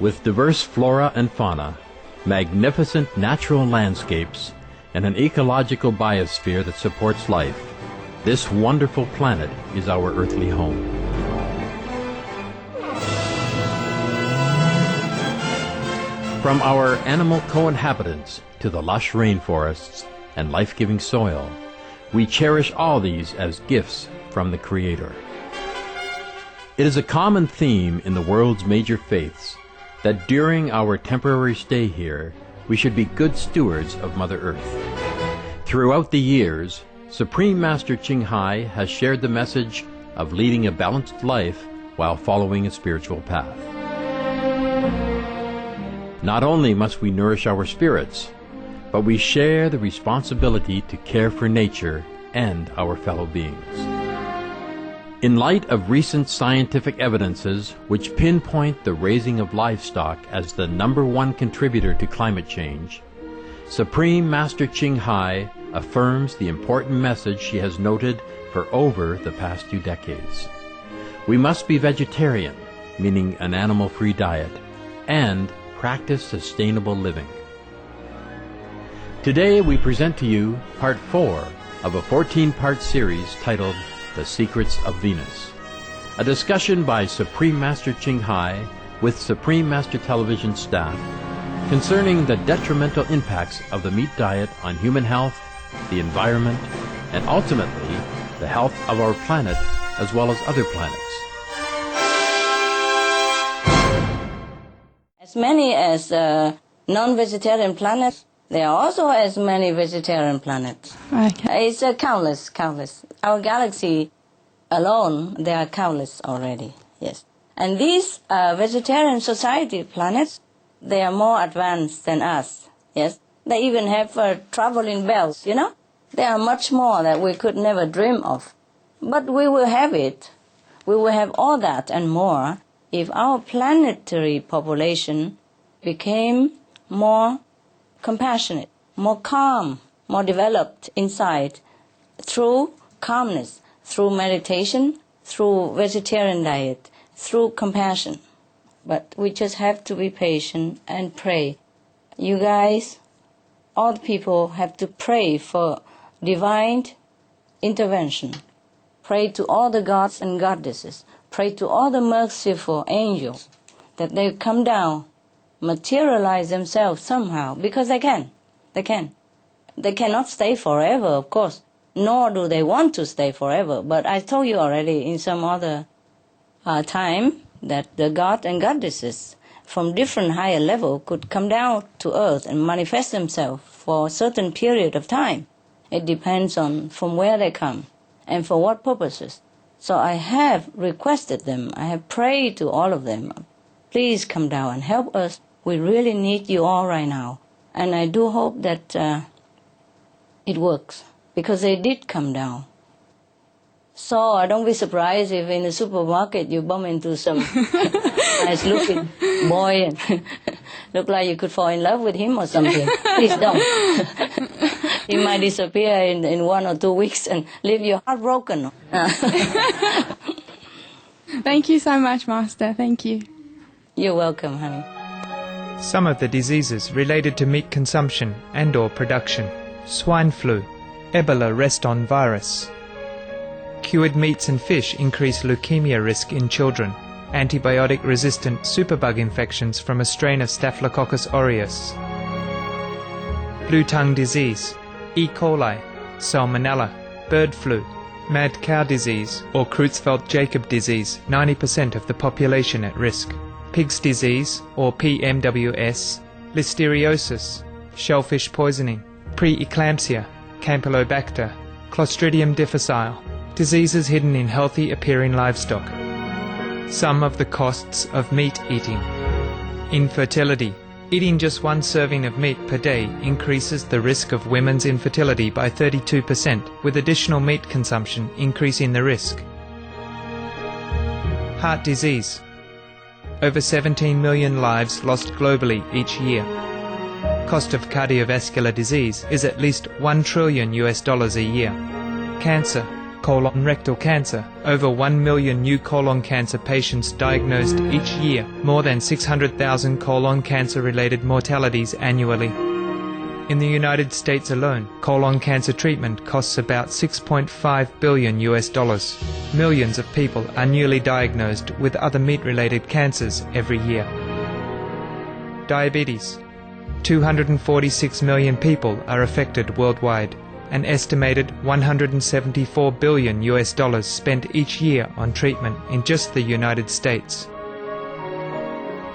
with diverse flora and fauna, magnificent natural landscapes, and an ecological biosphere that supports life. This wonderful planet is our earthly home. From our animal co-inhabitants to the lush rainforests and life-giving soil, we cherish all these as gifts from the Creator. It is a common theme in the world's major faiths that during our temporary stay here, we should be good stewards of Mother Earth. Throughout the years, Supreme Master Ching Hai has shared the message of leading a balanced life while following a spiritual path. Not only must we nourish our spirits, but we share the responsibility to care for nature and our fellow beings. In light of recent scientific evidences which pinpoint the raising of livestock as the #1 contributor to climate change, Supreme Master Ching Hai affirms the important message she has noted for over the past 2 decades. We must be vegetarian, meaning an animal-free diet, and practice sustainable living. Today we present to you Part 4 of a 14-part series titled The Secrets of Venus, a discussion by Supreme Master Ching Hai with Supreme Master Television staff concerning the detrimental impacts of the meat diet on human health, the environment, and ultimately the health of our planet as well as other planets. As many as non-vegetarian planets, there are also as many vegetarian planets. Okay. It's countless. Our galaxy alone, there are countless already, yes. And these vegetarian society planets, they are more advanced than us, yes. They even have traveling bells, you know. There are much more that we could never dream of. But we will have it. We will have all that and more if our planetary population became more compassionate, more calm, more developed inside through calmness, through meditation, through vegetarian diet, through compassion. But we just have to be patient and pray. You guys, all the people have to pray for divine intervention. Pray to all the gods and goddesses. Pray to all the merciful angels that they come down, materialize themselves somehow, because they can. They can. They cannot stay forever, of course, nor do they want to stay forever. But I told you already in some other time that the gods and goddesses from different higher level could come down to earth and manifest themselves for a certain period of time. It depends on from where they come and for what purposes. So I have requested them, I have prayed to all of them, please come down and help us. We really need you all right now. And I do hope that it works, because they did come down. So don't be surprised if in the supermarket you bump into some nice-looking boy and look like you could fall in love with him or something. Please don't. He might disappear in 1 or 2 weeks and leave you heartbroken. Thank you so much, Master. Thank you. You're welcome, honey. Some of the diseases related to meat consumption and/or production: swine flu, Ebola reston virus. Cured meats and fish increase leukemia risk in children. Antibiotic-resistant superbug infections from a strain of Staphylococcus aureus. Blue tongue disease, E. coli, salmonella, bird flu, mad cow disease or Creutzfeldt-Jakob disease, 90% of the population at risk. Pig's disease or PMWS, listeriosis, shellfish poisoning, preeclampsia, Campylobacter, Clostridium difficile, diseases hidden in healthy appearing livestock. Some of the costs of meat eating. Infertility. Eating just 1 serving of meat per day increases the risk of women's infertility by 32%, with additional meat consumption increasing the risk. Heart disease. Over 17 million lives lost globally each year. Cost of cardiovascular disease is at least $1 trillion a year. Cancer. Colon rectal cancer. Over 1 million new colon cancer patients diagnosed each year, more than 600,000 colon cancer-related mortalities annually. In the United States alone, colon cancer treatment costs about $6.5 billion US. Millions of people are newly diagnosed with other meat-related cancers every year. Diabetes. 246 million people are affected worldwide. An estimated $174 billion US spent each year on treatment in just the United States.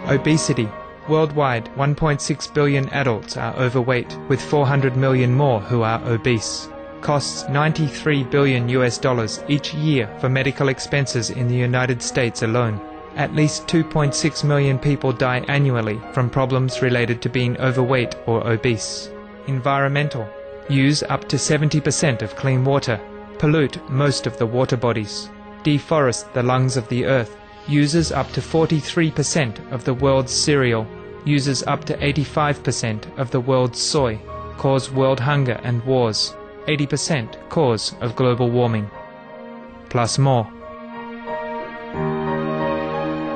Obesity. Worldwide, 1.6 billion adults are overweight, with 400 million more who are obese. Costs $93 billion US each year for medical expenses in the United States alone. At least 2.6 million people die annually from problems related to being overweight or obese. Environmental. Use up to 70% of clean water. Pollute most of the water bodies. Deforest the lungs of the earth. Uses up to 43% of the world's cereal. Uses up to 85% of the world's soy. Cause world hunger and wars. 80% cause of global warming. Plus more.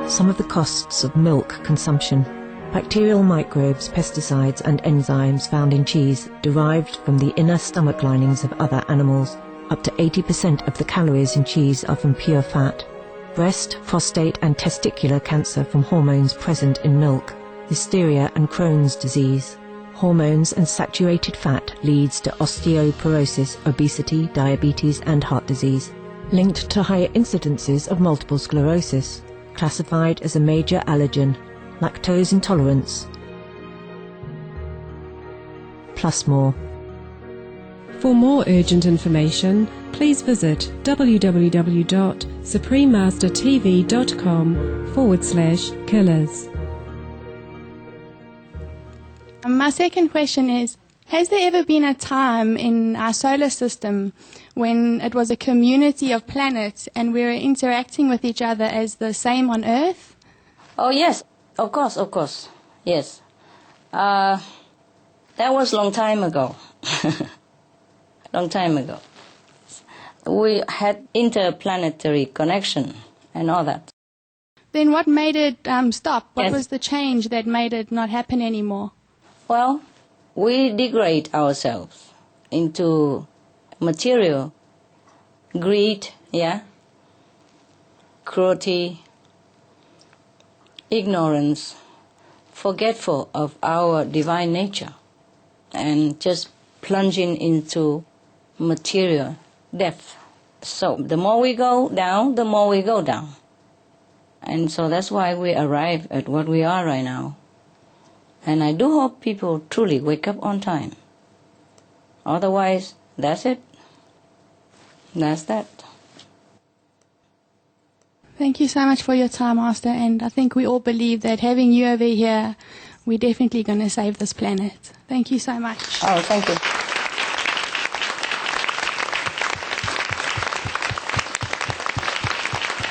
Some of the costs of milk consumption. Bacterial microbes, pesticides and enzymes found in cheese derived from the inner stomach linings of other animals. Up to 80% of the calories in cheese are from pure fat. Breast, prostate and testicular cancer from hormones present in milk. Hysteria and Crohn's disease. Hormones and saturated fat leads to osteoporosis, obesity, diabetes and heart disease. Linked to higher incidences of multiple sclerosis. Classified as a major allergen. Lactose intolerance. Plus more. For more urgent information, please visit www.suprememastertv.com/killers. My second question is, has there ever been a time in our solar system when it was a community of planets and we were interacting with each other as the same on Earth? Oh, yes. Of course. Yes. That was long time ago. Long time ago. We had interplanetary connection and all that. Then what made it stop? What Yes. was the change that made it not happen anymore? Well, we degrade ourselves into material, greed, cruelty, ignorance, forgetful of our divine nature, and just plunging into material depth. So the more we go down, the more we go down. And so that's why we arrive at what we are right now. And I do hope people truly wake up on time. Otherwise, that's it. That's that. Thank you so much for your time, Master, and I think we all believe that having you over here, we're definitely going to save this planet. Thank you so much. Oh, thank you.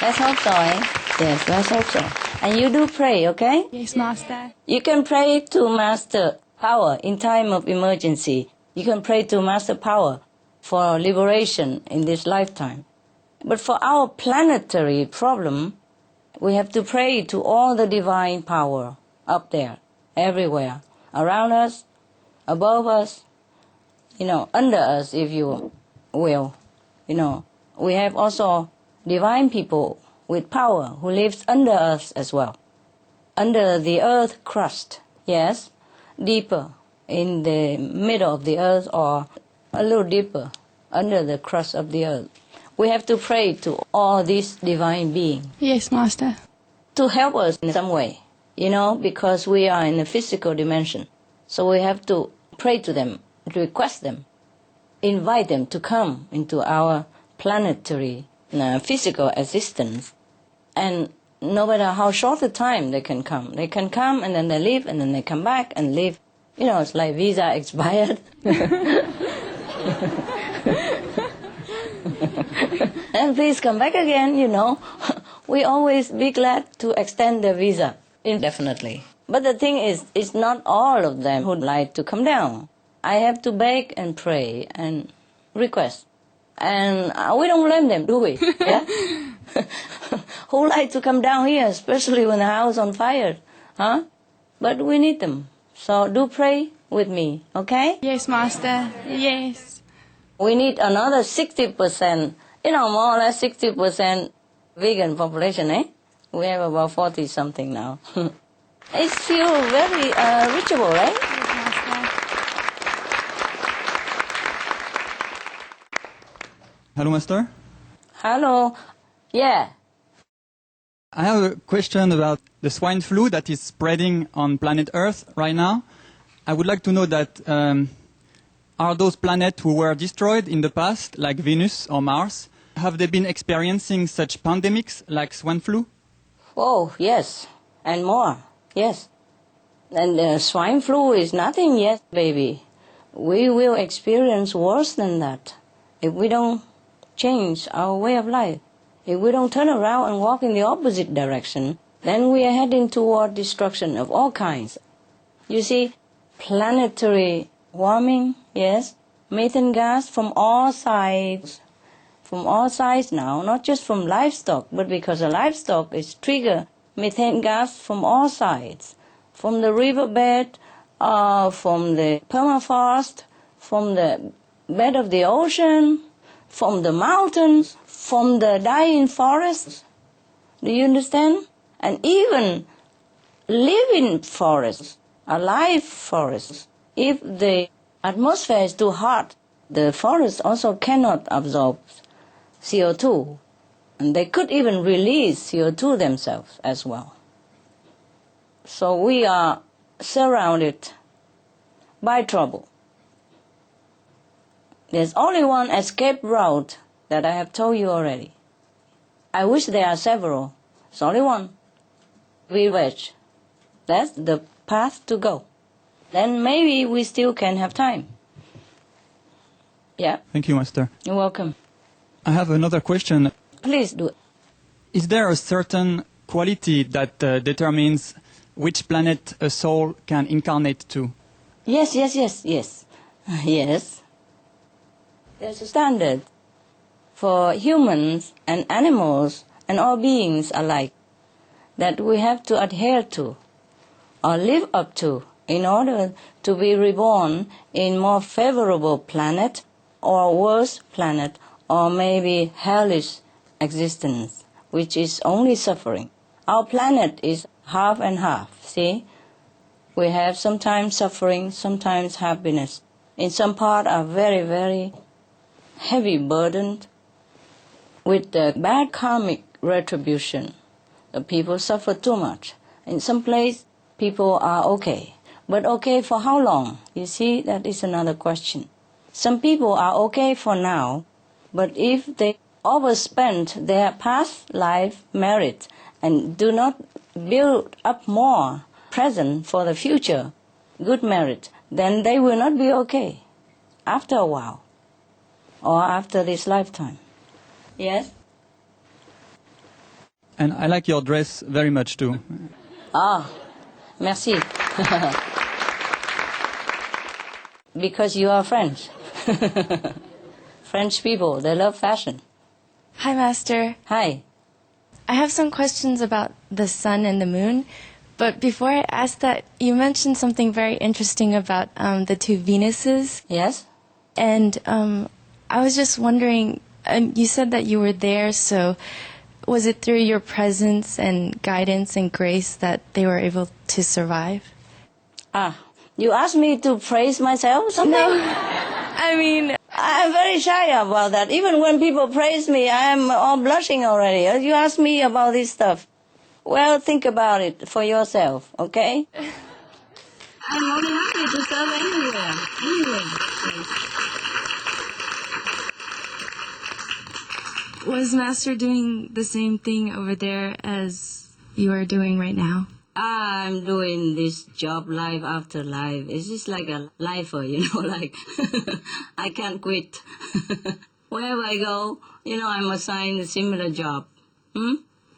Let's hope so, eh? Yes, let's hope so. And you do pray, okay? Yes, Master. You can pray to Master Power in time of emergency. You can pray to Master Power for liberation in this lifetime. But for our planetary problem, we have to pray to all the divine power up there, everywhere, around us, above us, under us, if you will. We have also divine people with power who lives under us as well, under the earth crust, yes, deeper in the middle of the earth or a little deeper under the crust of the earth. We have to pray to all these divine beings. Yes, Master. To help us in some way, because we are in a physical dimension. So we have to pray to them, request them, invite them to come into our planetary physical existence. And no matter how short the time they can come and then they leave and then they come back and leave. It's like visa expired. And please come back again, We always be glad to extend the visa indefinitely. But the thing is, it's not all of them who'd like to come down. I have to beg and pray and request. And we don't blame them, do we? Yeah? Who like to come down here, especially when the house on fire? Huh? But we need them. So do pray with me, okay? Yes, Master. Yes. We need another 60%, more or less 60% vegan population, eh? We have about 40-something now. It feels very reachable, right? Yes, Master. Hello, Master. Hello. Yeah. I have a question about the swine flu that is spreading on planet Earth right now. I would like to know that are those planets who were destroyed in the past, like Venus or Mars, have they been experiencing such pandemics like swine flu? Oh, yes. And more. Yes. And swine flu is nothing yet, baby. We will experience worse than that if we don't change our way of life. If we don't turn around and walk in the opposite direction, then we are heading toward destruction of all kinds. You see, planetary warming, yes, methane gas from all sides now, not just from livestock, but because the livestock is trigger methane gas from all sides, from the riverbed, from the permafrost, from the bed of the ocean, from the mountains, from the dying forests. Do you understand? And even living forests, alive forests. If the atmosphere is too hot, the forests also cannot absorb CO2. And they could even release CO2 themselves as well. So we are surrounded by trouble. There's only one escape route that I have told you already. I wish there are several. It's only one. We wedge. That's the path to go. Then maybe we still can have time. Yeah? Thank you, Master. You're welcome. I have another question. Please do it. Is there a certain quality that determines which planet a soul can incarnate to? Yes. Yes. There's a standard for humans and animals and all beings alike that we have to adhere to or live up to in order to be reborn in more favorable planet or worse planet or maybe hellish existence, which is only suffering. Our planet is half and half, see? We have sometimes suffering, sometimes happiness. In some part are very, very heavy burdened with the bad karmic retribution. The people suffer too much. In some place, people are okay. But okay for how long? You see, that is another question. Some people are okay for now, but if they overspend their past life merit and do not build up more present for the future good merit, then they will not be okay after a while or after this lifetime. Yes? And I like your dress very much too. Ah, merci. Because you are French. French people, they love fashion. Hi, Master. Hi. I have some questions about the sun and the moon. But before I ask that, you mentioned something very interesting about the two Venuses. Yes? And I was just wondering, you said that you were there, so was it through your presence and guidance and grace that they were able to survive? Ah, you asked me to praise myself or something? No, I mean... I'm very shy about that. Even when people praise me, I'm all blushing already. You ask me about this stuff. Well, think about it for yourself, okay? I'm more than happy to serve anywhere. Anyway. Was Master doing the same thing over there as you are doing right now? I'm doing this job life after life. It's just like a lifer, like I can't quit. Wherever I go, I'm assigned a similar job.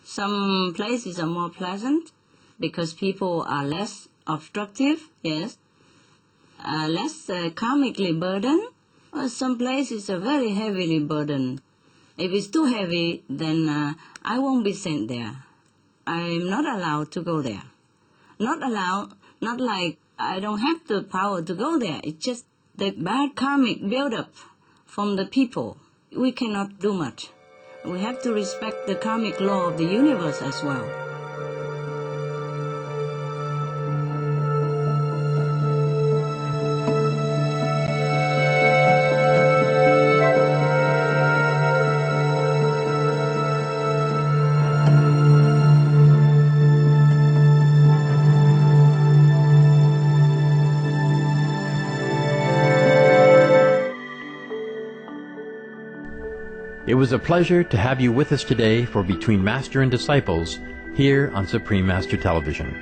Some places are more pleasant because people are less obstructive, yes, less karmically burdened. Well, some places are very heavily burdened. If it's too heavy, then I won't be sent there. I'm not allowed to go there. Not allowed, not like I don't have the power to go there. It's just the bad karmic build-up from the people. We cannot do much. We have to respect the karmic law of the universe as well. It was a pleasure to have you with us today for Between Master and Disciples here on Supreme Master Television.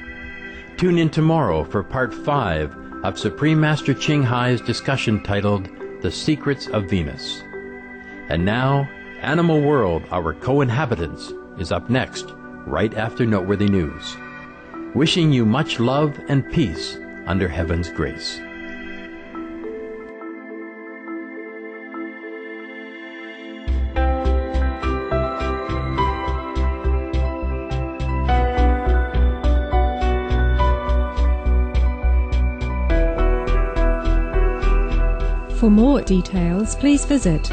Tune in tomorrow for Part 5 of Supreme Master Ching Hai's discussion titled The Secrets of Venus. And now, Animal World, Our Co-Inhabitants, is up next, right after Noteworthy News. Wishing you much love and peace under Heaven's grace. For more details, please visit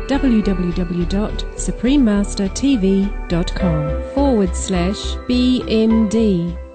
www.suprememastertv.com/BMD